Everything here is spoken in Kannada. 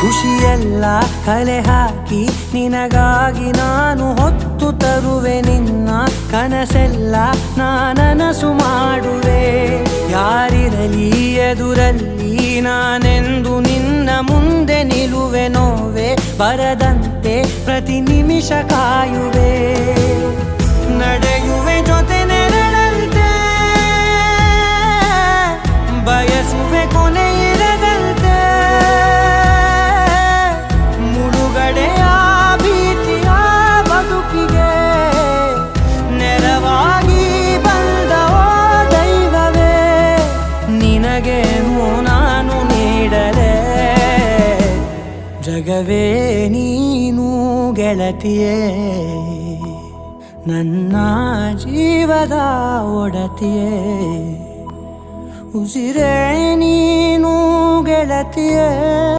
ಖುಷಿಯೆಲ್ಲ ಕಲೆ ಹಾಕಿ ನಿನಗಾಗಿ ನಾನು ಹೊತ್ತು ತರುವೆ ನಿನ್ನ ಕನಸೆಲ್ಲ ನಾನನಸು ಮಾಡುವೆ ಯಾರಿರಲಿ ಎದುರಲ್ಲಿ ನಾನೆಂದು ನಿನ್ನ ಮುಂದೆ ನಿಲ್ಲುವೆ ನೋವೆ ಬರದಂತೆ ಪ್ರತಿ ನಿಮಿಷ ಕಾಯುವೆ ನಡೆಯುವೆ ಜೊತೆ ನೆರಳಂತೆ ಬಯಸುವೆ ಕೊನೆ ಇರದಂತೆ ಮುಳುಗಡೆಯ ಭೀತಿಯ ಬದುಕಿಗೆ ನೆರವಾಗಿ ಬಂದ ದೈವವೇ ನಿನಗೇನು ನಾನು ನೀಡಲೆ ಜಗವೇ ನೀನು ಗೆಳತಿಯೇ ನನ್ನ ಜೀವದ ಒಡತಿಯೇ ಉಸಿರೇ ನೀನು ಗೆಳತಿಯೇ.